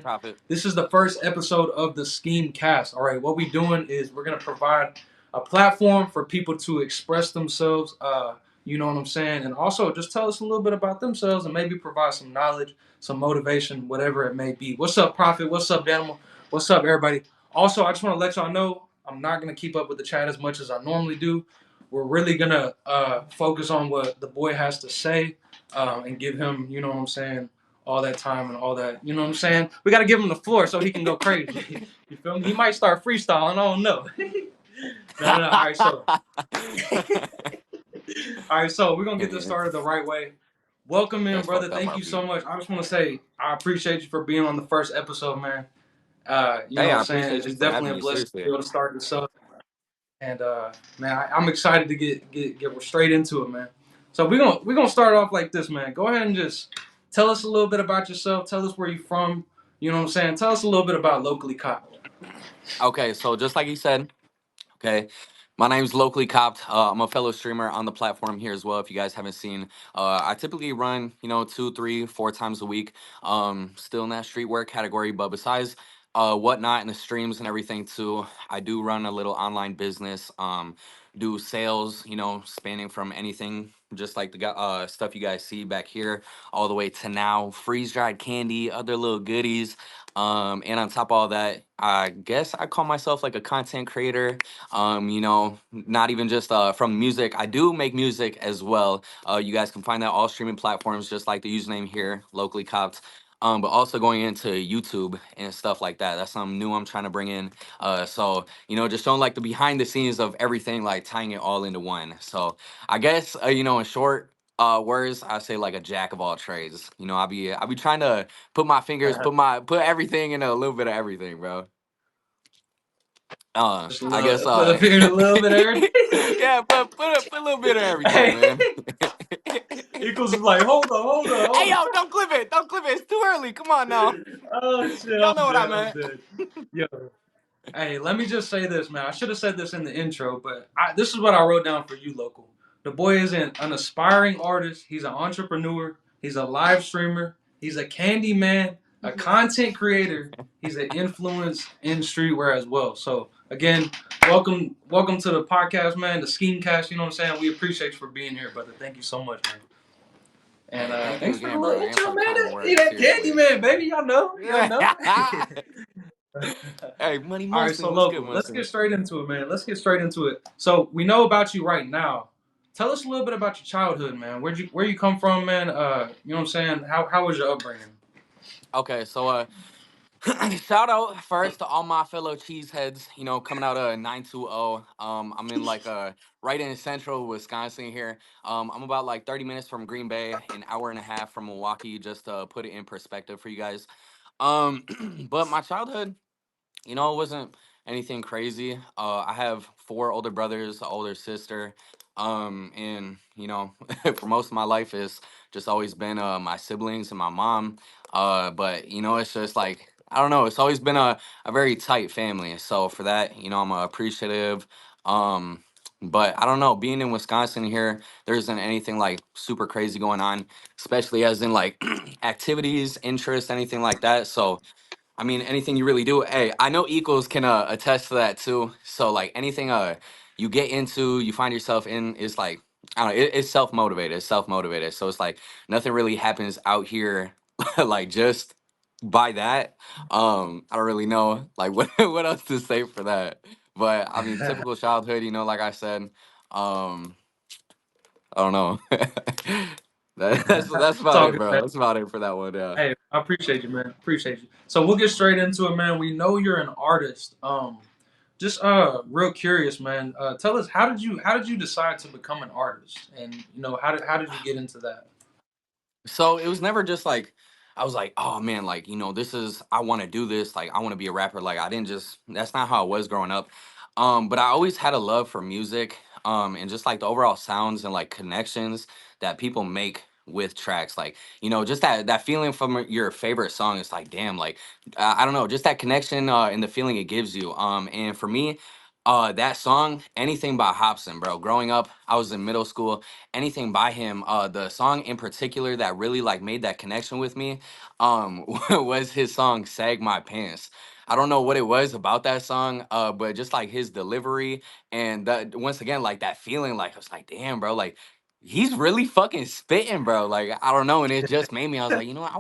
Profit. This is the first episode of the Scheme Cast. All right, what we're doing is we're gonna provide a platform for people to express themselves. You know what I'm saying, and also just tell us a little bit about themselves and maybe provide some knowledge, some motivation, whatever it may be. What's up, Prophet? What's up, Danimal? What's up, everybody? Also, I just want to let y'all know I'm not gonna keep up with the chat as much as I normally do. We're really gonna focus on what the boy has to say and give him, you know what I'm saying, all that time and all that. You know what I'm saying? We got to give him the floor so he can go crazy. You feel me? He might start freestyling. I don't know. No. All right, so we're gonna get this Yeah, started the right way. Welcome in, that's brother. fucked up, Thank you so RP. much. I just want to say I appreciate you for being on the first episode, man. You know Hey, what I'm I saying? appreciate you It's for definitely having a me. blessing to Seriously. be able to start this up. And man, I'm excited to get straight into it, man. So we're gonna start off like this, man. Go ahead and just tell us a little bit about yourself. Tell us where you're from. You know what I'm saying? Tell us a little bit about Locally Copped. Okay, so just like you said, okay, my name's Locally Copped. I'm a fellow streamer on the platform here as well. If you guys haven't seen, I typically run, 2, 3, 4 times a week. Still in that streetwear category, but besides whatnot and the streams and everything too, I do run a little online business. Do sales, spanning from anything just like the stuff you guys see back here, all the way to now freeze dried candy, other little goodies. And on top of all that, I guess I call myself like a content creator. Not even just from music. I do make music as well. You guys can find that all streaming platforms, just like the username here, locally copped. But also going into YouTube and stuff like that. That's something new I'm trying to bring in. So just showing like the behind the scenes of everything, like tying it all into one. So I guess in short words, I say like a jack of all trades. I'll be trying to put my fingers, put everything in a little bit of everything, bro. Just a I guess little, put a little bit of everything. yeah, put a little bit of everything, Hey, man. Equals is like, Hey hold yo, don't clip it. It's too early. Come on now. on. Oh shit, Y'all I'm know what I dead. I'm meant. dead. Yo, hey, let me just say this, man. I should have said this in the intro, but this is what I wrote down for you, local. The boy is an aspiring artist. He's an entrepreneur. He's a live streamer. He's a candy man, a content creator. He's an influence in streetwear as well. So again, welcome to the podcast, man. The Scheme Cast. You know what I'm saying? We appreciate you for being here, brother. Thank you so much, man. And Hey, thank you thanks for the again, bro, little and for intro, the man. kind He words. that candy Seriously. man, baby. Y'all know. Y'all know. Hey, money All right, so Mustang, what's good, local. Let's get Mustang? straight into it, man. Let's get straight into it. So we know about you right now. Tell us a little bit about your childhood, man. Where you come from, man? You know what I'm saying? How was your upbringing? Okay, so shout out first to all my fellow cheeseheads, coming out of 920. I'm in like right in central Wisconsin here. I'm about like 30 minutes from Green Bay, an hour and a half from Milwaukee, just to put it in perspective for you guys. Um, but my childhood, it wasn't anything crazy. I have four older brothers, an older sister. And for most of my life, it's just always been my siblings and my mom. But it's just like I don't know. It's always been a very tight family. So for that, I'm appreciative. Um, but I don't know. Being in Wisconsin here, there isn't anything like super crazy going on, especially as in like activities, interests, anything like that. So I mean, anything you really do. Hey, I know equals can attest to that too. So like anything you get into, you find yourself in is like I don't know. It's self motivated. It's self motivated. So it's like nothing really happens out here like just by that. I don't really know like what else to say for that. But I mean, typical childhood. Like I said. Um, I don't know. That's It's about all it, good, bro. man. That's about it for that one. Yeah. Hey, I appreciate you, man. Appreciate you. So we'll get straight into it, man. We know you're an artist. Just real curious, man. Tell us how did you decide to become an artist, and how did you get into that? So it was never just like I was like, oh man, like this is I want to do this, like I want to be a rapper. Like I didn't just that's not how I was growing up. But I always had a love for music, and just like the overall sounds and like connections that people make with tracks. Like just that feeling from your favorite song. It's like damn, like I don't know, just that connection and the feeling it gives you. And for me. That song, anything by Hobson, bro. Growing up, I was in middle school. Anything by him. The song in particular that really like made that connection with me, was his song "Sag My Pants." I don't know what it was about that song, but just like his delivery and that once again, like that feeling, like I was like, damn, bro, like he's really fucking spitting, bro. Like I don't know, and it just made me. I was like, you know what, I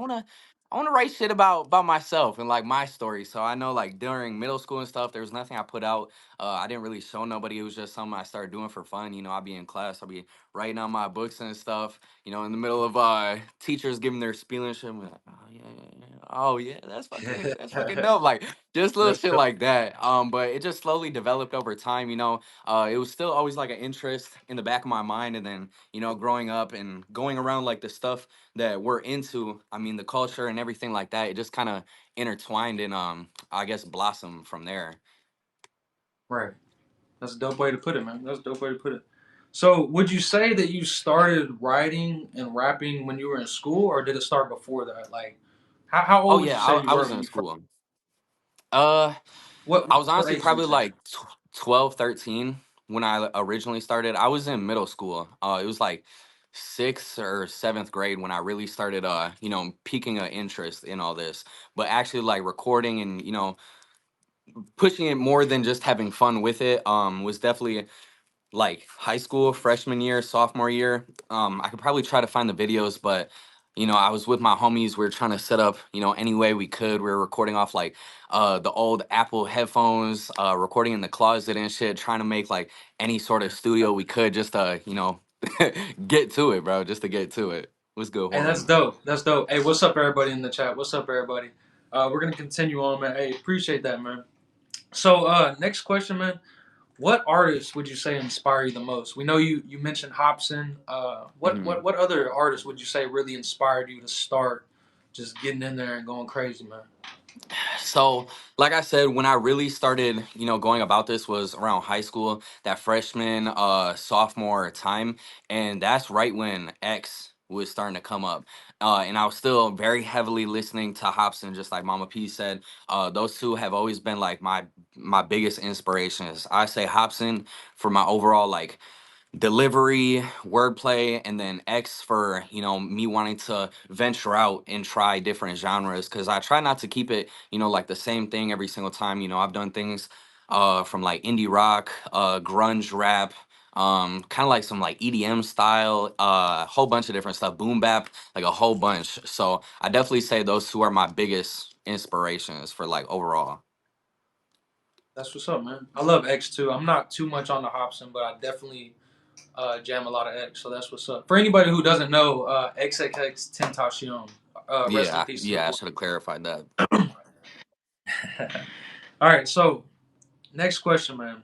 want to write shit about myself and like my story. So I know like during middle school and stuff, there was nothing I put out. I didn't really show nobody. It was just something I started doing for fun. I'd be in class, I'll be writing on my books and stuff. In the middle of teachers giving their spiel and shit. I'm like, oh yeah, yeah, yeah. Oh yeah, that's fucking dope. Like just little That's shit dope. like that. But it just slowly developed over time. It was still always like an interest in the back of my mind, and then growing up and going around like the stuff that we're into. I mean, the culture and everything like that. It just kind of intertwined and I guess blossomed from there. Right. That's a dope way to put it, man. That's a dope way to put it. So, would you say that you started writing and rapping when you were in school, or did it start before that? Like, how Oh old would you yeah, say you I were was when in you first? school. Uh, I was What honestly age would you probably say? like 12, 13 when I originally started. I was in middle school. It was like sixth or seventh grade when I really started, piquing an interest in all this. But actually, like recording and pushing it more than just having fun with it, was definitely like high school, freshman year, sophomore year. I could probably try to find the videos, but I was with my homies. We were trying to set up, any way we could. We were recording off like the old Apple headphones, recording in the closet and shit, trying to make like any sort of studio we could just to, get to it, bro. Just to get to it. What's good, Hey, that's Juan? dope. That's dope. Hey, what's up, everybody in the chat? What's up, everybody? We're gonna continue on, man. Hey, appreciate that, man. So, next question, man. What artists would you say inspire you the most? We know you mentioned Hobson. What Mhm. what what other artists would you say really inspired you to start just getting in there and going crazy, man? So, like I said, when I really started, going about this was around high school, that freshman, sophomore time, and that's right when X was starting to come up. And I was still very heavily listening to Hobson, just like Mama P said. Those two have always been like my biggest inspirations. I say Hobson for my overall like delivery, wordplay, and then X for me wanting to venture out and try different genres because I try not to keep it like the same thing every single time. I've done things from like indie rock, grunge rap. Kind of like some like EDM style, a whole bunch of different stuff, boom bap, like a whole bunch. So I definitely say those two are my biggest inspirations for like overall. That's what's up, man. I love X too. I'm not too much on the Hobson, but I definitely jam a lot of X. So that's what's up. For anybody who doesn't know, XXX Tentacion. Rest in Yeah, peace to the yeah, I boy. should have clarified that. All right, so next question, man.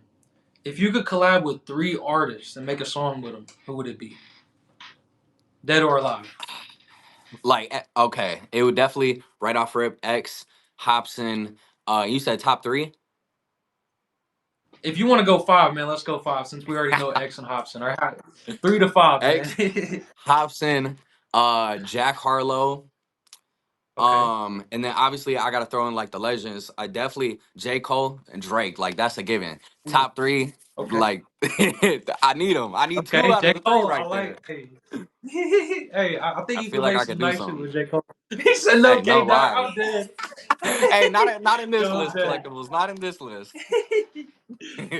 If you could collab with three artists and make a song with them, who would it be? Dead or alive? Like, okay, it would definitely right off rip X, Hobson. You said top three. If you want to go five, man, let's go five since we already know X and Hobson. All right, 3 to 5, man. X, Hobson, Jack Harlow. Okay, And then obviously I gotta throw in like the legends. I definitely J. Cole and Drake. Like that's a given. ooh, Top three. okay, Like I need them. I need two okay. out of J the three Cole, I right there. like. Hey, hey, I think I you feel can like make I some could do nice shit something. with J Cole. He said, "No, Hey, K no Dot, lie. I'm dead." Hey, not in this Yo, I'm list, dead. collectibles. Not in this list.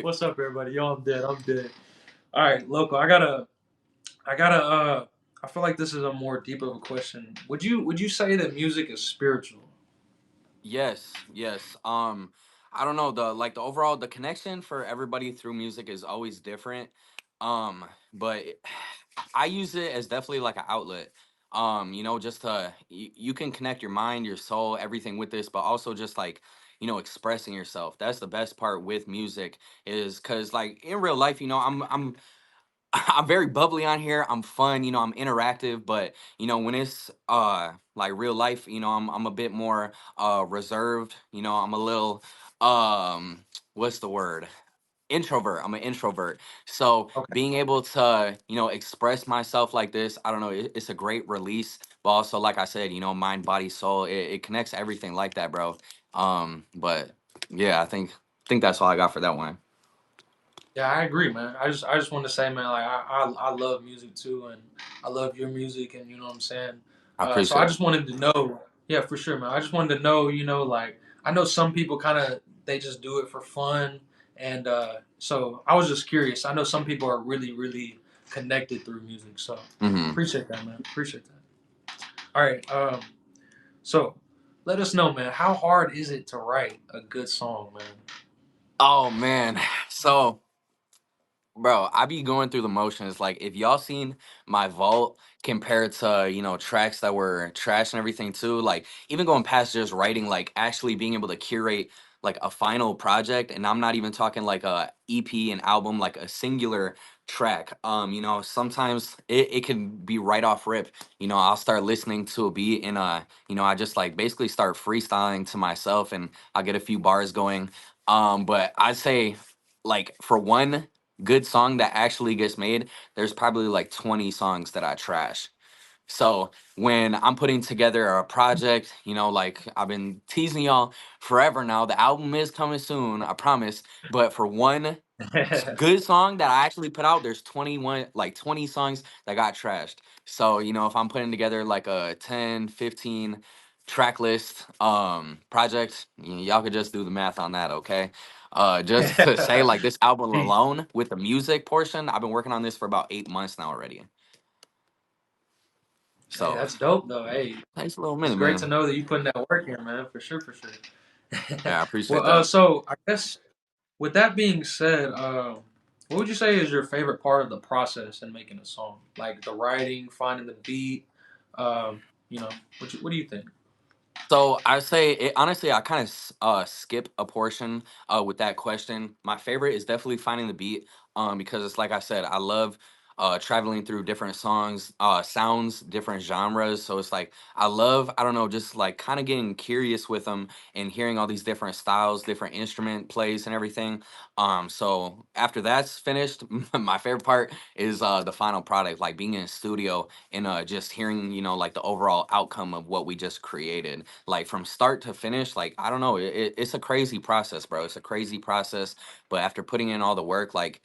What's up, everybody? Yo, I'm dead. I'm dead. All right, local. I gotta. I feel like this is a more deep of a question. Would you say that music is spiritual? Yes, yes. I don't know, the overall the connection for everybody through music is always different. Um, but I use it as definitely like an outlet. Just to you can connect your mind, your soul, everything with this, but also just like expressing yourself. That's the best part with music is because like in real life, I'm very bubbly on here. I'm fun, I'm interactive, but when it's like real life, I'm a bit more reserved. I'm a little what's the word? Introvert. I'm an introvert. So Okay, being able to, express myself like this, I don't know, it's a great release. But also, like I said, mind, body, soul, it connects everything like that, bro. But yeah, I think that's all I got for that one. Yeah, I agree, man. I just want to say, man, like I love music too, and I love your music, and you know what I'm saying. I So I appreciate it. just wanted to know, yeah, for sure, man. I just wanted to know, like I know some people kind of they just do it for fun, and so I was just curious. I know some people are really, really connected through music, so Hmm. appreciate that, man. Appreciate that. All right, so let us know, man. How hard is it to write a good song, man? Oh man, so bro, I be going through the motions. Like, if y'all seen my vault compared to, tracks that were trash and everything too, like, even going past just writing, like, actually being able to curate, like, a final project, and I'm not even talking, like, a EP, an album, like, a singular track. Sometimes it can be right off rip. I'll start listening to a beat and, I just, like, basically start freestyling to myself, and I'll get a few bars going. But I'd say, like, for one good song that actually gets made, there's probably like 20 songs that I trash. So when I'm putting together a project, like I've been teasing y'all forever now, the album is coming soon, I promise. But for one good song that I actually put out, there's 21, like 20 songs that got trashed. So, if I'm putting together like a 10, 15 track list project, y'all could just do the math on that, okay? Just to say, like, this album Hey, alone with the music portion, I've been working on this for about 8 months now already. So that's dope though. Hey, takes a little it's minute, great to man. know that you putting that work in, man. For sure, for sure. Yeah, I Well, appreciate that. so I guess with that being said, what would you say is your favorite part of the process in making a song? Like the writing, finding the beat. Um, what do you think? So I say it honestly. I kind of skip a portion with that question. My favorite is definitely finding the beat, because it's like I said, I love traveling through different songs, sounds, different genres. So it's like I don't know, just like kind of getting curious with them and hearing all these different styles, different instrument plays, and everything. So after that's finished, my favorite part is the final product, like being in a studio and just hearing like the overall outcome of what we just created, like from start to finish. Like, I don't know, it's a crazy process, bro. It's a crazy process. But after putting in all the work, like,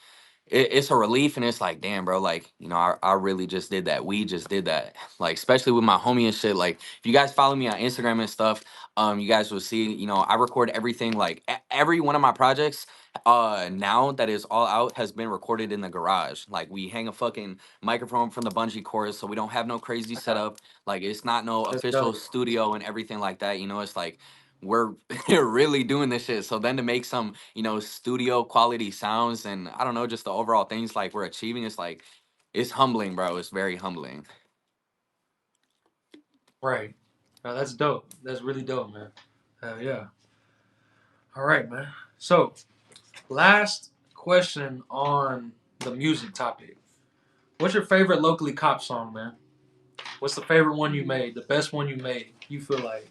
it's a relief, and it's like, damn, bro, like, I really just did that. We just did that. Like, especially with my homie and shit. Like, if you guys follow me on Instagram and stuff, you guys will see, I record everything. Like, every one of my projects now that is all out has been recorded in the garage. Like, we hang a fucking microphone from the bungee cords, so we don't have no crazy Uh, setup. Like, it's not no that's official dope. studio and everything like that. It's like we're really doing this shit. So then to make some, studio quality sounds, and I don't know, just the overall things like we're achieving, it's like, it's humbling, bro. It's very humbling. Right. No, that's dope. That's really dope, man. Yeah. All right, man. So last question on the music topic. What's your favorite locally cop song, man? What's the favorite one you made? The best one you made? You feel like?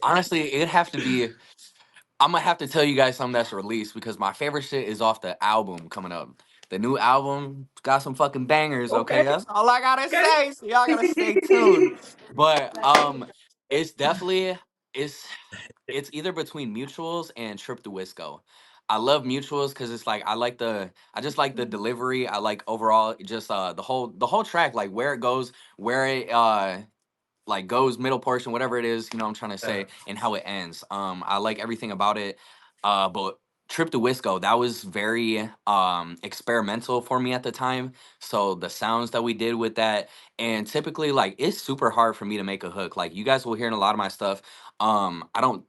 Honestly, it'd have to be. I'm gonna have to tell you guys something that's released, because my favorite shit is off the album coming up. The new album got some fucking bangers. Okay. Okay, that's all I gotta Okay. say. So y'all gotta stay tuned. But it's definitely it's it's either between Mutuals and Trip to Wisco. I love Mutuals because it's like I just like the delivery. I like overall just the whole track, like where it goes, where it like goes, middle portion, whatever it is, I'm trying to Yeah. say, and how it ends. I like everything about it. But Trip to Wisco, that was very experimental for me at the time. So the sounds that we did with that, and typically, like, it's super hard for me to make a hook. Like, you guys will hear in a lot of my stuff. I don't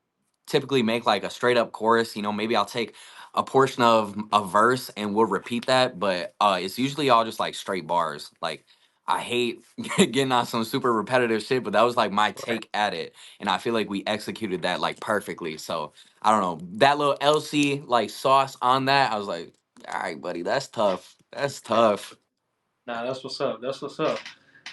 typically make like a straight up chorus. Maybe I'll take a portion of a verse and we'll repeat that, but it's usually all just like straight bars. Like, I hate getting on some super repetitive shit, but that was like my Right. take at it, and I feel like we executed that like perfectly. So I don't know, that little LC like sauce on that. I was like, all right, buddy, that's tough. That's tough. Nah, that's what's up. That's what's up.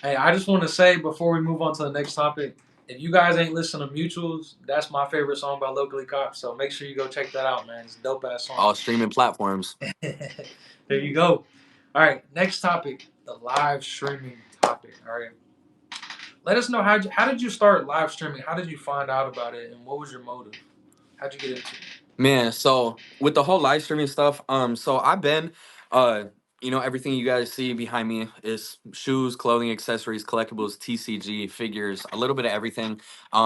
Hey, I just want to say before we move on to the next topic, if you guys ain't listening to Mutuals, that's my favorite song by Locally Cop. So make sure you go check that out, man. It's a dope ass song. All streaming platforms. There you go. All right, next topic, the live streaming topic. All right, let us know how did you start live streaming? How did you find out about it, and what was your motive? How'd you get into it? Man, so with the whole live streaming stuff, so I've been, uh, everything you guys see behind me is shoes, clothing, accessories, collectibles, TCG, figures, a little bit of everything.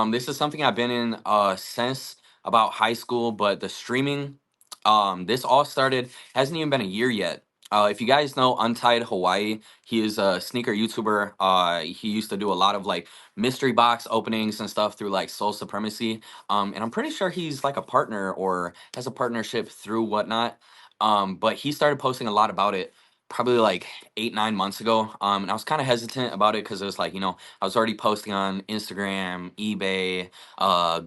This is something I've been in since about high school, but the streaming, this all started hasn't even been a year yet. If you guys know Untied Hawaii, he is a sneaker YouTuber. He used to do a lot of like mystery box openings and stuff through like Soul Supremacy. And I'm pretty sure he's like a partner or has a partnership through whatnot. But he started posting a lot about it probably like 8, 9 months ago. And I was kind of hesitant about it because it was like, I was already posting on Instagram, eBay,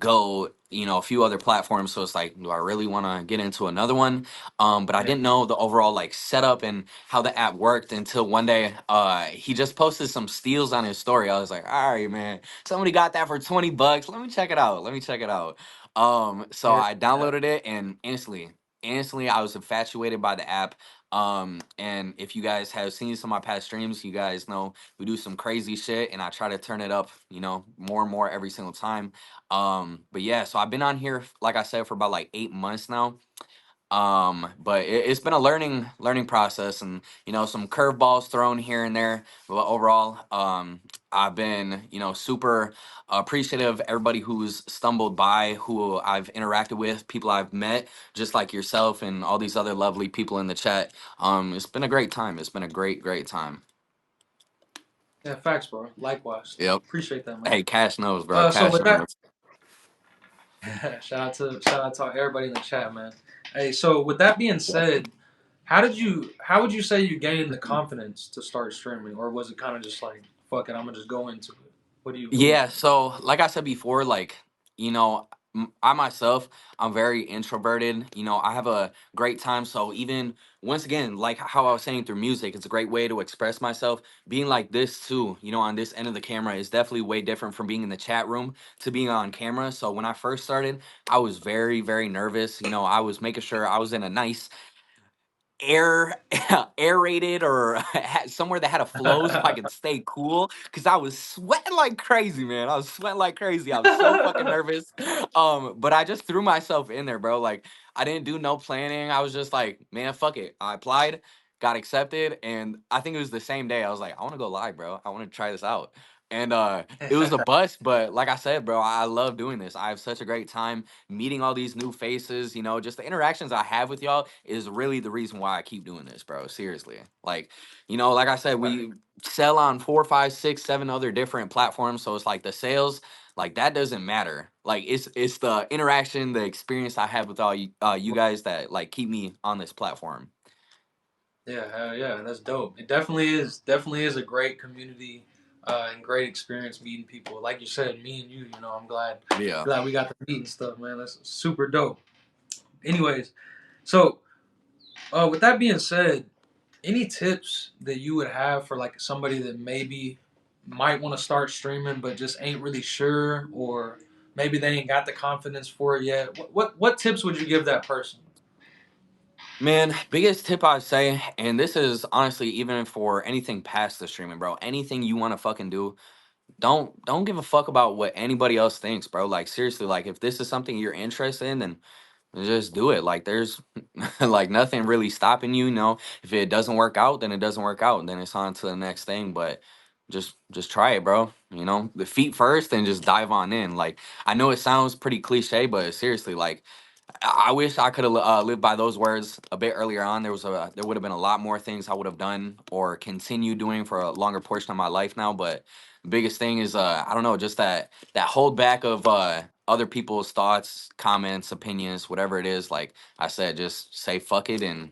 Go, a few other platforms. So it's like, do I really want to get into another one? But I Yeah. didn't know the overall like setup and how the app worked until one day he just posted some steals on his story. I was like, all right, man, somebody got that for $20. Let me check it out. Let me check it out. So Yeah. I downloaded it and instantly I was infatuated by the app. And if you guys have seen some of my past streams, you guys know we do some crazy shit and I try to turn it up, more and more every single time. But yeah, so I've been on here, like I said, for about like 8 months now. But it's been a learning process, and some curveballs thrown here and there, but overall, I've been super appreciative of everybody who's stumbled by, who I've interacted with, people I've met, just like yourself and all these other lovely people in the chat. It's been a great time. It's been a great time. Yeah, facts, bro. Likewise. Yep. Appreciate that, man. Hey, Cash knows, bro. So Cash with that, knows. shout out to everybody in the chat, man. Hey, so with that being said, how would you say you gained the confidence to start streaming, or was it kind of just like fuck it, I'm gonna just go into it? What do you Yeah, think? so like I said before, like, I myself, I'm very introverted. I have a great time. So even once again, like how I was saying through music, it's a great way to express myself. Being like this too, on this end of the camera is definitely way different from being in the chat room to being on camera. So when I first started, I was very nervous. I was making sure I was in a nice air aerated or somewhere that had a flow so I could stay cool because I was sweating like crazy, man. I was sweating like crazy. I was so fucking nervous. But I just threw myself in there, bro. Like I didn't do no planning. I was just like, man, fuck it. I applied, got accepted, and I think it was the same day. I was like, I want to go live, bro. I want to try this out. And it was a bust, but like I said, bro, I love doing this. I have such a great time meeting all these new faces, just the interactions I have with y'all is really the reason why I keep doing this, bro. Seriously. Like, like I said, Right. we sell on 4, 5, 6, 7 other different platforms. So it's like the sales, like that doesn't matter. Like it's the interaction, the experience I have with all you guys that like keep me on this platform. Yeah, hell yeah, that's dope. It definitely is a great community and great experience meeting people. Like you said, me and you, I'm glad Yeah. glad we got to meet and stuff, man. That's super dope. Anyways, so with that being said, any tips that you would have for like somebody that maybe might want to start streaming but just ain't really sure, or maybe they ain't got the confidence for it yet? What tips would you give that person? Man, biggest tip I'd say, and this is honestly even for anything past the streaming, bro. Anything you want to fucking do, don't give a fuck about what anybody else thinks, bro. Like seriously, like if this is something you're interested in, then just do it. Like there's like nothing really stopping you, If it doesn't work out, then it doesn't work out, and then it's on to the next thing. But just try it, bro. The feet first and just dive on in. Like I know it sounds pretty cliche, but seriously, like I wish I could have lived by those words a bit earlier on. There would have been a lot more things I would have done or continued doing for a longer portion of my life now. But biggest thing is I don't know, just that hold back of other people's thoughts, comments, opinions, whatever it is. Like I said, just say fuck it and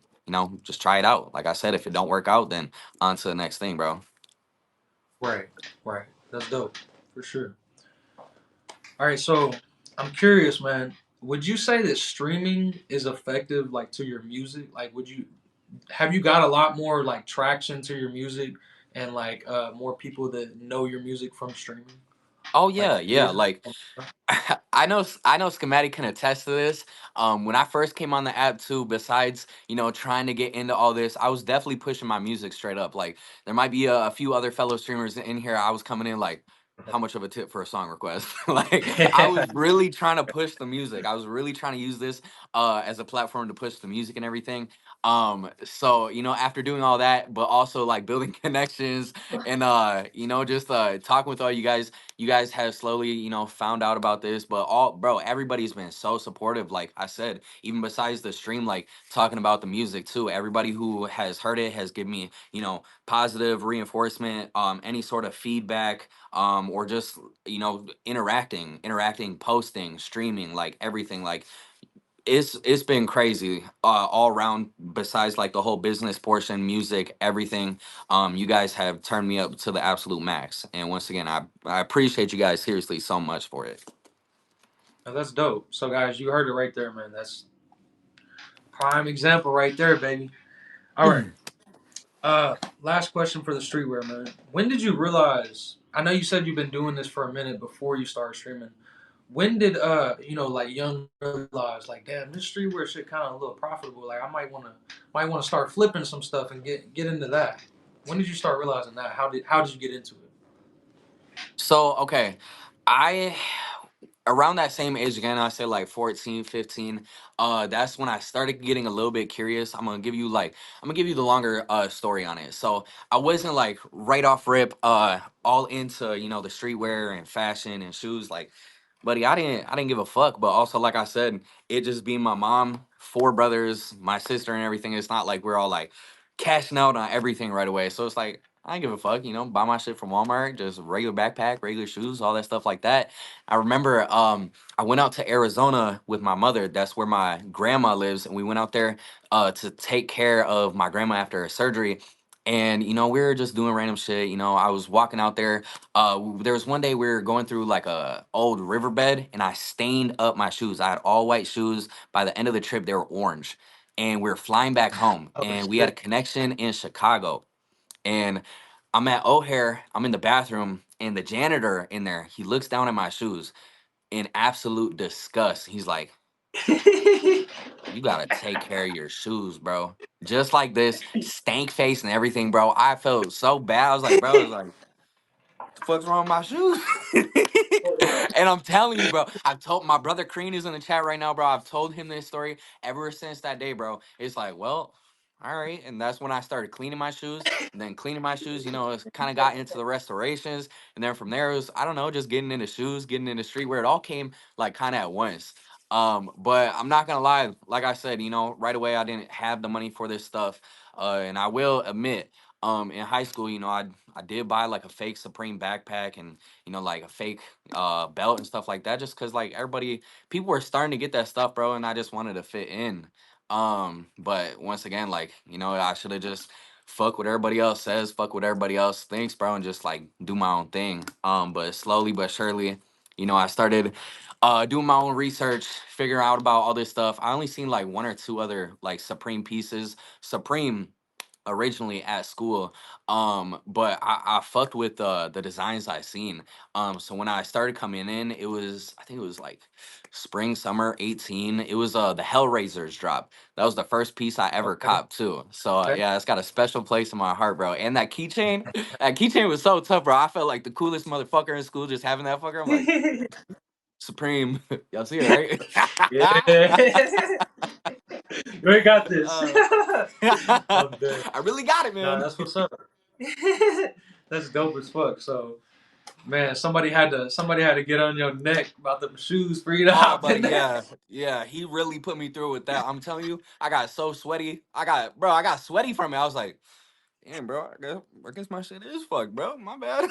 just try it out. Like I said, if it don't work out, then on to the next thing, bro. Right, right. That's dope for sure. All right, so I'm curious, man. Would you say that streaming is effective, like to your music? Like, would you have you got a lot more like traction to your music and like more people that know your music from streaming, Oh like yeah, yeah. views? Like I know Schematic can attest to this. When I first came on the app too, besides trying to get into all this, I was definitely pushing my music straight up. Like there might be a few other fellow streamers in here. I was coming in like, how much of a tip for a song request. Like I was really trying to push the music. I was really trying to use this as a platform to push the music and everything. So after doing all that, but also like building connections and just talking with all you guys have slowly, found out about this, but everybody's been so supportive. Like I said, even besides the stream, like talking about the music too, everybody who has heard it has given me, positive reinforcement, any sort of feedback, or just interacting, posting, streaming, like everything. Like it's been crazy all around. Besides like the whole business portion, music, everything, you guys have turned me up to the absolute max. And once again, I appreciate you guys seriously so much for it. Now, that's dope. So, guys, you heard it right there, man. That's prime example right there, baby. All right. Last question for the streetwear, man. When did you realize? I know you said you've been doing this for a minute before you started streaming. When did like young realize like, damn, this streetwear shit kind of a little profitable. Like, I might wanna start flipping some stuff and get into that. When did you start realizing that? How did you get into it? So okay, I around that same age again, I said like 14, 15. That's when I started getting a little bit curious. I'm gonna give you the longer story on it. So I wasn't like right off rip all into, the streetwear and fashion and shoes. Like, buddy, I didn't give a fuck. But also, like I said, it just being my mom, four brothers, my sister and everything, it's not like we're all like cashing out on everything right away. So it's like I ain't give a fuck, buy my shit from Walmart, just regular backpack, regular shoes, all that stuff like that. I remember I went out to Arizona with my mother. That's where my grandma lives, and we went out there to take care of my grandma after her surgery. And we were just doing random shit. I was walking out there. There was one day we were going through like a old riverbed, and I stained up my shoes. I had all white shoes. By the end of the trip, they were orange. And we are flying back home, Oh and we had a shit. connection in Chicago. And I'm at O'Hare. I'm in the bathroom, and the janitor in there, he looks down at my shoes in absolute disgust. He's like, "You gotta take care of your shoes, bro." Just like this, stank face and everything, bro. I felt so bad. I was like, bro, I was like, the fuck's wrong with my shoes? And I'm telling you, bro, I've told my brother Crean is in the chat right now, bro. I've told him this story ever since that day, bro. It's like, well, all right. And that's when I started cleaning my shoes. And then cleaning my shoes, it kind of got into the restorations. And then from there, it was, I don't know, just getting into shoes, getting into streetwear. It all came like kind of at once. But I'm not gonna lie, like I said, right away I didn't have the money for this stuff. And I will admit, in high school, I did buy like a fake Supreme backpack and like a fake belt and stuff like that, just because like people were starting to get that stuff, bro, and I just wanted to fit in. But once again, like, I should have just fuck what everybody else says, fuck what everybody else thinks, bro, and just like do my own thing. But slowly but surely, I started doing my own research, figuring out about all this stuff. I only seen like one or two other like Supreme pieces. Supreme originally at school, but I fucked with the designs I seen. So when I started coming in, I think it was like spring summer 18. It was the Hellraisers drop. That was the first piece I ever Okay. copped too. So Okay. yeah, it's got a special place in my heart, bro. And that keychain, that keychain was so tough, bro. I felt like the coolest motherfucker in school just having that fucker. I'm like, Supreme. Y'all see it, Yeah. right? We got this. uh, I'm dead. I really got it, Nah, man. that's what's up. That's dope as fuck. So, man, somebody had to get on your neck about the shoes for you to Oh, hop buddy, in there. yeah, yeah. He really put me through with that. I'm telling you, I got so sweaty. I got sweaty from it. I was like, damn, bro, I guess my shit is fucked, bro. My bad.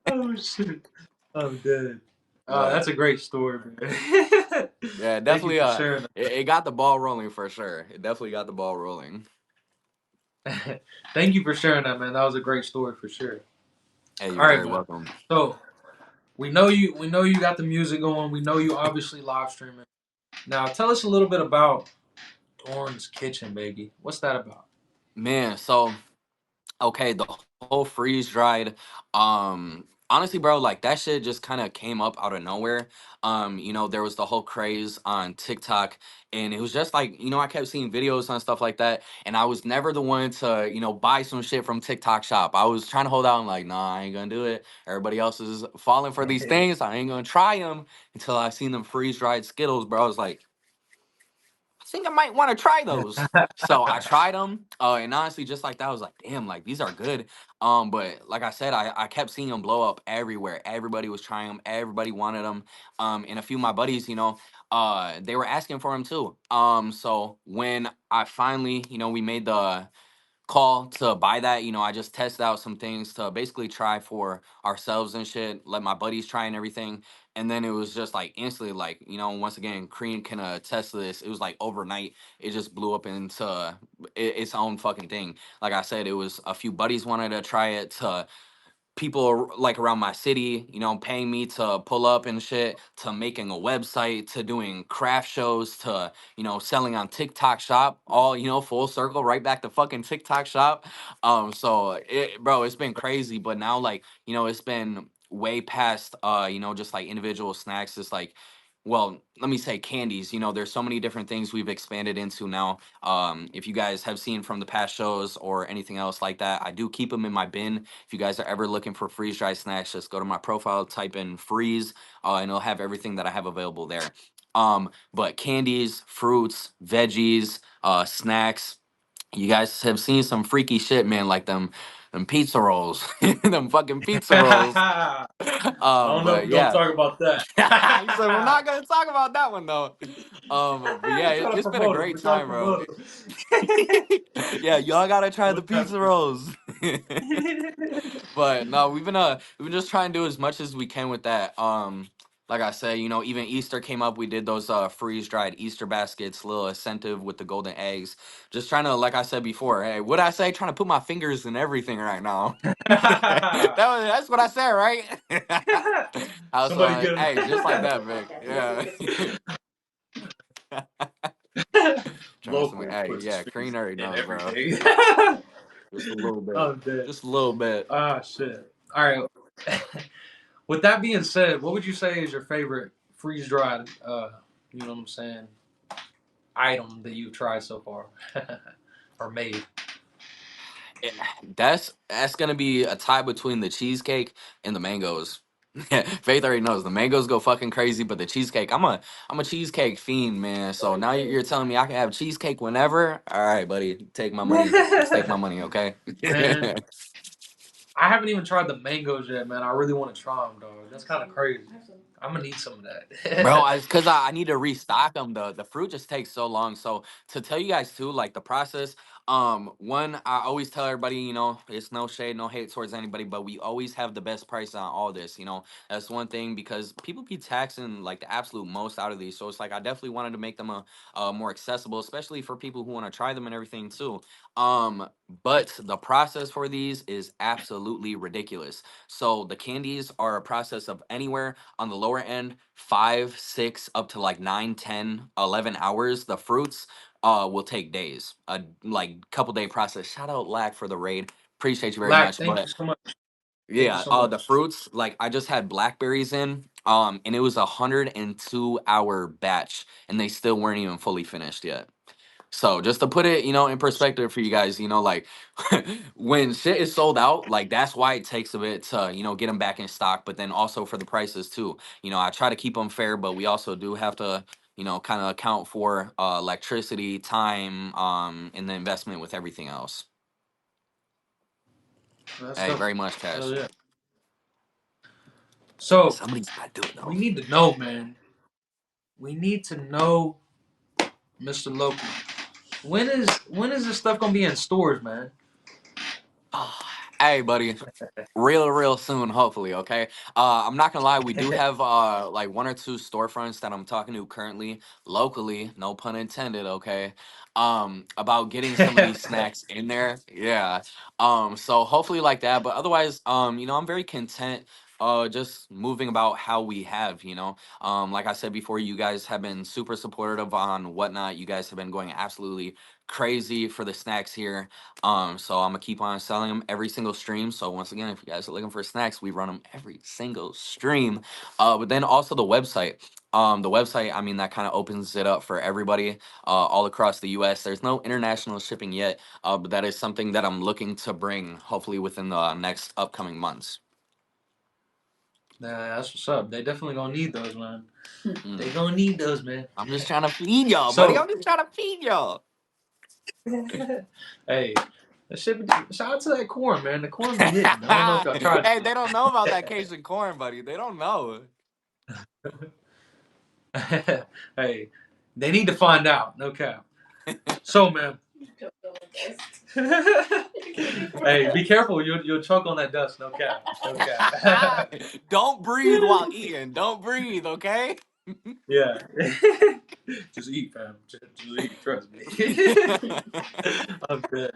Oh shit. I'm dead. That's But a great story, man. yeah, Thank you definitely. for sharing It got the ball rolling for sure. It definitely got the ball rolling. that. Thank you for sharing that, man. That was a great story for sure. Hey, All you're right, very man. welcome. So we know you got the music going. We know you obviously live streaming. Now tell us a little bit about Dorn's Kitchen, baby. What's that about? Man, so okay, the whole freeze dried. Honestly, bro, like that shit just kind of came up out of nowhere. There was the whole craze on TikTok, and it was just like, I kept seeing videos on stuff like that, and I was never the one to, buy some shit from TikTok shop. I was trying to hold out and like, nah, I ain't gonna do it. Everybody else is falling for these things. I ain't gonna try them until I seen them freeze dried Skittles, bro. I was like, I think I might want to try those. So I tried them, and honestly, just like that, I was like, damn, like these are good. But like I said, I kept seeing them blow up everywhere. Everybody was trying them. Everybody wanted them. And a few of my buddies, they were asking for them too. So when I finally, we made the call to buy that. I just tested out some things to basically try for ourselves and shit, let my buddies try and everything. And then it was just like instantly, like, once again, Cream can attest to this. It was like overnight, it just blew up into its own fucking thing. Like I said, it was a few buddies wanted to try it to people like around my city, paying me to pull up and shit, to making a website, to doing craft shows, to, selling on TikTok shop, all, full circle, right back to fucking TikTok shop. Bro, it's been crazy, but now like, it's been way past, just like individual snacks. It's like, well, let me say candies. There's so many different things we've expanded into now. If you guys have seen from the past shows or anything else like that, I do keep them in my bin. If you guys are ever looking for freeze dried snacks, just go to my profile, type in freeze, and it'll have everything that I have available there. But candies, fruits, veggies, snacks. You guys have seen some freaky shit, man, like them pizza rolls, them fucking pizza rolls. I don't know if But we're gonna yeah, talk about that. he said we're not gonna talk about that one though. But yeah, We're trying to it's been a promote it. great We're trying to time, bro. promote it. Yeah, y'all gotta try the We're trying pizza rolls. But no, we've been just trying to do as much as we can with that. Like I said, even Easter came up. We did those freeze dried Easter baskets, little incentive with the golden eggs. Just trying to, like I said before, hey, what I say? Trying to put my fingers in everything right now. That's what I said, right? I was Somebody get him. hey, just like that, Vic. Yeah. Trying to, Local hey, puts his yeah, fingers Crean already in knows, bro. everything. Just a little bit. I'm dead. Just a little bit. Ah, shit. All right. With that being said, what would you say is your favorite freeze dried, you know what I'm saying, item that you've tried so far or made? Eh, that's gonna be a tie between the cheesecake and the mangoes. Faith already knows the mangoes go fucking crazy, but the cheesecake, I'm a cheesecake fiend, man. So now you're telling me I can have cheesecake whenever? All right, buddy, take my money. Just take my money, okay? Man, I haven't even tried the mangoes yet, man. I really want to try them, dog. That's kind of crazy. I'm gonna need some of Bro, that. it's because I need to restock them. The fruit just takes so long. So to tell you guys too, like the process. One, I always tell everybody, it's no shade, no hate towards anybody, but we always have the best price on all this. That's one thing because people be taxing like the absolute most out of these. So it's like I definitely wanted to make them more accessible, especially for people who want to try them and everything too. But the process for these is absolutely ridiculous. So the candies are a process of anywhere on the lower end 5 6 up to like 9, 10, 11 hours. The fruits will take days, a like couple day process. Shout out Lack for the raid, appreciate you very Black, much. thank you But so much. Thank you yeah, so much. the fruits, like I just had blackberries in, and it was 102-hour batch, and they still weren't even fully finished yet. So just to put it, in perspective for you guys, like when shit is sold out, like that's why it takes a bit to, get them back in stock. But then also for the prices too, I try to keep them fair, but we also do have to, kind of account for electricity, time, and the investment with everything else. That's Hey, dope. very much Hell cash. yeah. So Somebody's got to do it we though. need to know, man. We need to know, Mr. Local. When is this stuff gonna be in stores, man? Hey, buddy. Real soon, hopefully. Okay. I'm not gonna lie, we do have like one or two storefronts that I'm talking to currently locally, no pun intended. Okay. About getting some of these snacks in there. Yeah. So hopefully like that, but otherwise, I'm very content Just moving about how we have, like I said before, you guys have been super supportive on Whatnot. You guys have been going absolutely crazy for the snacks here. So I'm gonna keep on selling them every single stream. So once again, if you guys are looking for snacks, we run them every single stream. But then also the website, I mean, that kind of opens it up for everybody all across the US. There's no international shipping yet, but that is something that I'm looking to bring hopefully within the next upcoming months. Nah, that's what's up. They definitely gonna need those, man. They Mm. gonna need those, man. I'm just trying to feed y'all, buddy. I'm So, just trying to feed y'all. hey, that shit. Shout out to that corn, man. The corn be hitting. I don't know if y'all tried Hey, they don't know about that Cajun corn, buddy. They don't know. it. Hey, they need to find out. No cap. So, man. Hey, be careful. You'll choke on that dust. No cap. No cap. Don't breathe while eating. Don't breathe, okay? Yeah. Just eat, fam. Just eat. Trust me. I'm good.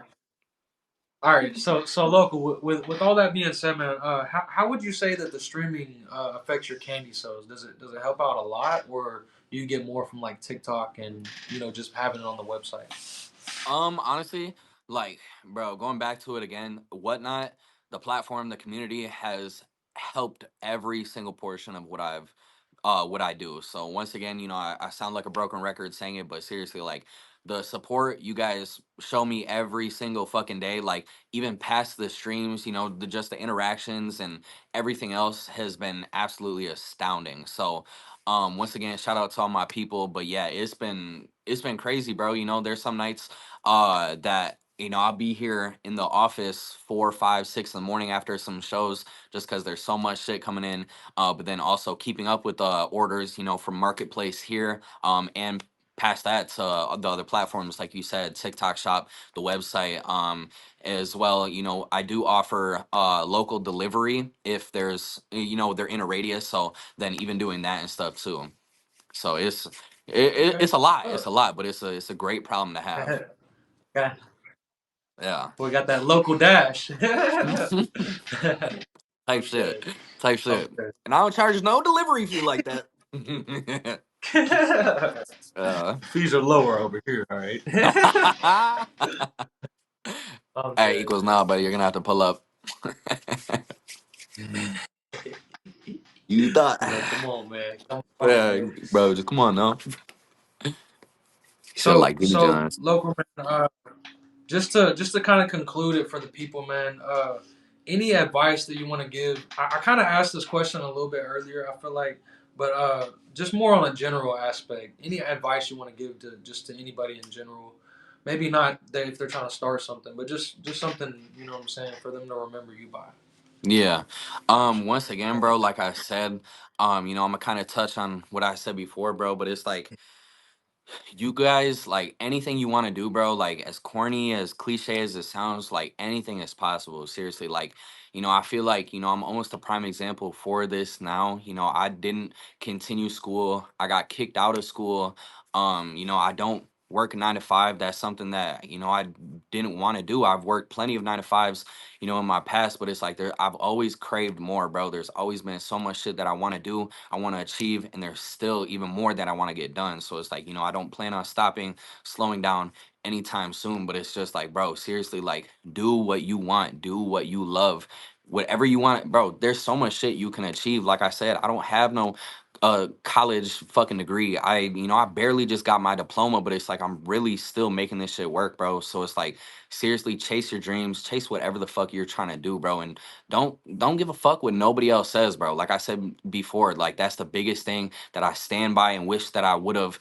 All right. So local. With all that being said, man, how would you say that the streaming affects your candy sales? Does it help out a lot, or do you get more from like TikTok and just having it on the website? Honestly, like, bro, going back to it again, Whatnot, the platform, the community has helped every single portion of what I do. So once again, I sound like a broken record saying it, but seriously, like the support you guys show me every single fucking day, like even past the streams, just the interactions and everything else has been absolutely astounding. So once again, shout out to all my people. But yeah, it's been crazy, bro. There's some nights that I'll be here in the office 4, 5, 6 in the morning after some shows just because there's so much shit coming in. But then also keeping up with the orders, from Marketplace here, and past that to the other platforms, like you said, TikTok Shop, the website, as well. I do offer local delivery if they're in a radius. So then even doing that and stuff too. So Okay. it's a lot. It's Look. a lot, but it's a great problem to have. Got- Yeah. we got that local dash. Type I'm shit. good. Type I'm shit. good. And I don't charge no delivery fee like that. uh, Fees are lower over here. All right. I'm hey, good. equals now, buddy. You're gonna have to pull up. You thought, Come on, man. Come on, yeah, man. bro. Just come on, no. Shit, So, like Jimmy so John's. local man. Just to kind of conclude it for the people, man. Any advice that you want to give? I kind of asked this question a little bit earlier. I feel like, but just more on a general aspect. Any advice you want to give to anybody in general? Maybe not that if they're trying to start something, but just something what I'm saying for them to remember you by. Yeah. Once again, bro. Like I said, I'm gonna kind of touch on what I said before, bro. But it's like you guys, like anything you want to do, bro, like as corny as cliche as it sounds, like anything is possible, seriously. Like I feel like I'm almost a prime example for this now. I didn't continue school. I got kicked out of school. I don't work a 9 to 5. That's something that I didn't want to do. I've worked plenty of 9 to 5s in my past, but it's like I've always craved more, bro. There's always been so much shit that I want to do, I want to achieve, and there's still even more that I want to get done. So it's like, I don't plan on stopping, slowing down anytime soon, but it's just like, bro, seriously, like do what you want, do what you love. Whatever you want, bro, there's so much shit you can achieve. Like I said, I don't have no college fucking degree. I barely just got my diploma, but it's like I'm really still making this shit work, bro. So it's like seriously, chase your dreams, chase whatever the fuck you're trying to do, bro. And don't give a fuck what nobody else says, bro. Like I said before, like that's the biggest thing that I stand by and wish that I would have,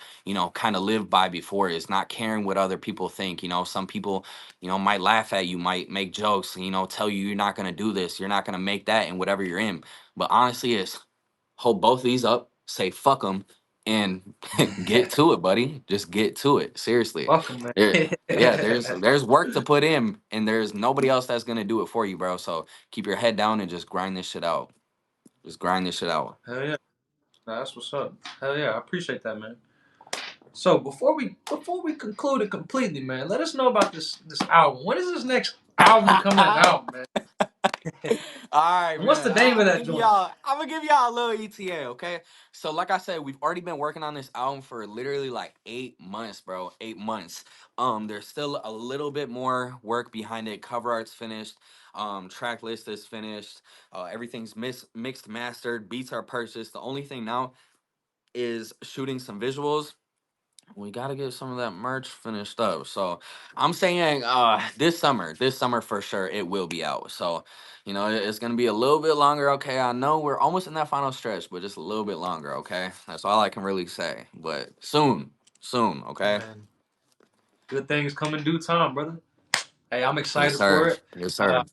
kind of lived by before, is not caring what other people think. Some people, might laugh at you, might make jokes, tell you you're not gonna do this, you're not gonna make that, and whatever you're in. But honestly, it's hold both of these up, say fuck them, and get to it, buddy. Just get to it. Seriously. Welcome, There, man. yeah, there's work to put in, and there's nobody else that's gonna do it for you, bro. So keep your head down and just grind this shit out. Just grind this shit out. Hell yeah, that's what's up. Hell yeah, I appreciate that, man. So before we conclude it completely, man, let us know about this album. When is this next album coming out, man? All right, And what's the man. name of I'm gonna that give joint? y'all. I'm gonna give y'all a little ETA, okay? So, like I said, we've already been working on this album for literally like 8 months, bro. 8 months. There's still a little bit more work behind it. Cover art's finished. Track list is finished. Everything's mixed, mastered. Beats are purchased. The only thing now is shooting some visuals. We got to get some of that merch finished up. So I'm saying this summer for sure it will be out. So, it's going to be a little bit longer, okay? I know we're almost in that final stretch, but just a little bit longer, okay? That's all I can really say. But soon, Hey okay? man, good things come in due time, brother. Hey, I'm Yes, excited for sir. it. Yes, Uh, sir.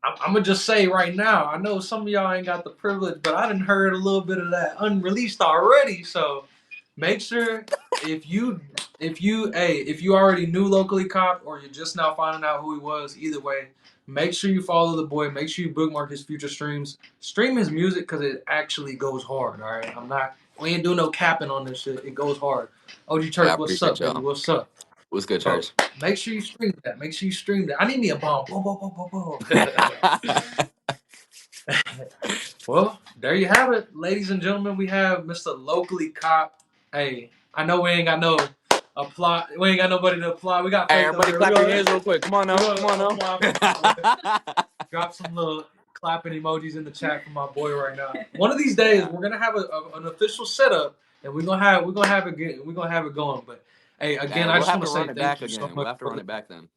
I'm gonna just say right now, I know some of y'all ain't got the privilege, but I done heard a little bit of that unreleased already. So make sure if you already knew Locally Copped or you're just now finding out who he was, either way, make sure you follow the boy. Make sure you bookmark his future streams. Stream his music because it actually goes hard. All right, we ain't doing no capping on this shit. It goes hard. OG Hey, I Church, what's appreciate up, baby? y'all. What's up? What's good, So church? make sure you stream that. Make sure you stream that. I need me a bomb. Boom, boom, boom, boom, boom. Well, there you have it, ladies and gentlemen. We have Mr. Locally Cop. Hey, I know we ain't got no applaud. We ain't got nobody to applaud. We got Hey, Faith up everybody here. We're clap your gonna hands real quick. Come on we're now. gonna Come on now. applaud for my boy. Drop some little clapping emojis in the chat for my boy right now. One of these days, Yeah. we're gonna have an official setup, and we're gonna have it good. We're gonna have it going. But hey, Yeah, again, I we'll just have want to to run say it thank back you so again. much We'll have to for run it back then.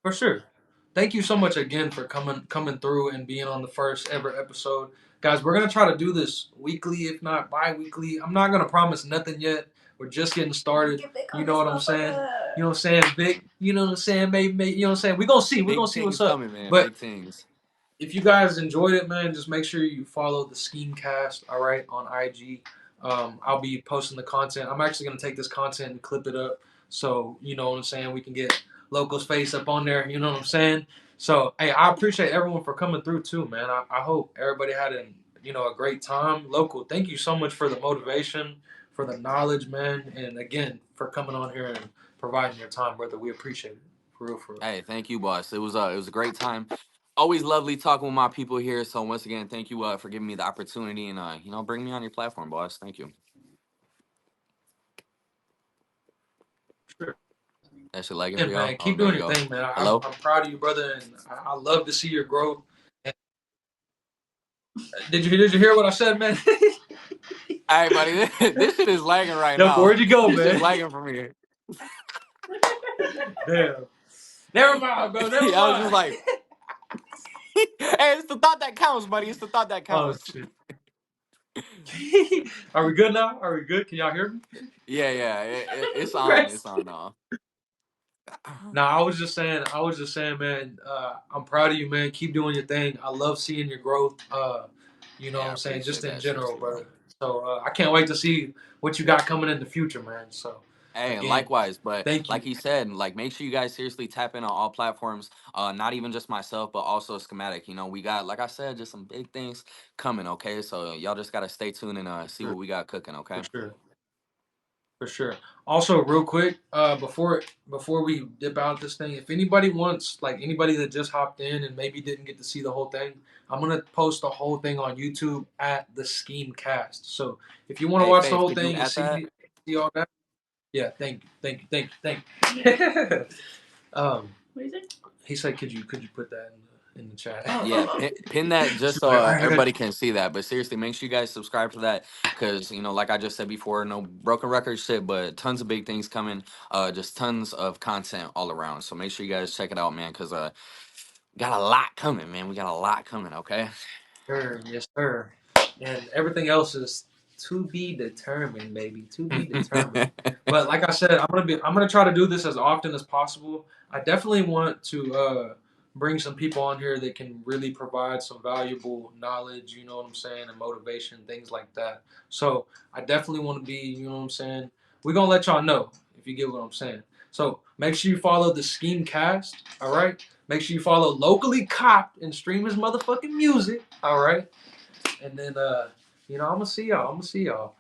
for sure. Thank you so much again for coming through and being on the first ever episode. Guys, we're gonna try to do this weekly, if not bi-weekly. I'm not gonna promise nothing yet. We're just getting started. You know what I'm saying? You know what I'm saying, Vic? You know what I'm saying? Maybe you know what I'm saying? We're gonna see. We're gonna Big see what's things up. coming, man. But Big things. if you guys enjoyed it, man, just make sure you follow the Schemecast, all right, on IG. I'll be posting the content. I'm actually gonna take this content and clip it up, so you know what I'm saying. We can get Local's face up on there. You know what I'm saying. So hey, I appreciate everyone for coming through too, man. I hope everybody had a great time. Local, thank you so much for the motivation, for the knowledge, man, and again for coming on here and providing your time, brother. We appreciate it, for real, for real. Hey, thank you, boss. It was a great time. Always lovely talking with my people here. So once again, thank you for giving me the opportunity and bring me on your platform, boss. Thank you. Sure. That shit lagging Yeah, for y'all. man, Oh, keep there doing we your go. thing, man. Hello. I'm proud of you, brother, and I love to see your growth. And did you hear what I said, man? Hey, buddy, this shit is lagging right No, now. where'd you go, This shit's man? lagging for me. Damn. Never mind, bro. Never I was just mind. like, hey, it's the thought that counts, buddy. It's the thought that Oh counts. shit. Are we good now? Are we good? Can y'all hear me? Yeah, yeah, it's on. It's Rest. on now. No, I was just saying, man, I'm proud of you, man. Keep doing your thing. I love seeing your growth. You know Hey, what I I'm saying? Just appreciate in that. general, Seriously, bro. brother. So I can't wait to see what you got coming in the future, man. So Hey, and again, likewise, but thank like you. he said, like make sure you guys seriously tap in on all platforms. Not even just myself, but also Schematic. We got, like I said, just some big things coming. Okay, so y'all just gotta stay tuned and see For what we got cooking. for Okay. sure. For sure. Also, real quick, before we dip out this thing, if anybody wants, like anybody that just hopped in and maybe didn't get to see the whole thing, I'm gonna post the whole thing on YouTube at the Scheme Cast. So if you want to Hey, watch the Faith, whole could you thing and add that? see all that, yeah, thank you. What is it? He said, could you put that in the chat? Yeah, pin that just She's so like, all right, I got everybody you. can see that. But seriously, make sure you guys subscribe to that because like I just said before, no broken record shit, but tons of big things coming. Just tons of content all around. So make sure you guys check it out, man. Because got a lot coming, man. We got a lot coming. Okay. Sir, yes, sir. And everything else is to be determined, baby. To be determined. But like I said, I'm gonna try to do this as often as possible. I definitely want to bring some people on here that can really provide some valuable knowledge, you know what I'm saying, and motivation, things like that. So I definitely want to be, you know what I'm saying. We're gonna let y'all know if you get what I'm saying. So make sure you follow the Scheme Cast, all right? Make sure you follow Locally Copped and stream his motherfucking music. All right. And then I'm gonna see y'all.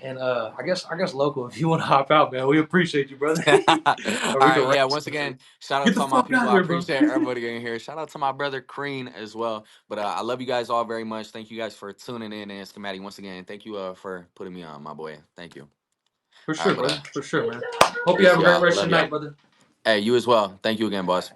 And I guess local, if you want to hop out, man, we appreciate you, brother. All Or we can right, rant yeah. Once some shit. again, shout out Get to the all my fuck people. out of I here, bro. appreciate everybody getting here. Shout out to my brother Crean as well. But I love you guys all very much. Thank you guys for tuning in and schematic once again. Thank you for putting me on, my boy. Thank you. For All right, sure, but brother. For sure, man. Hope you peace, have a great y'all. rest of Love your y'all. night, brother. Hey, you as well. Thank you again, boss.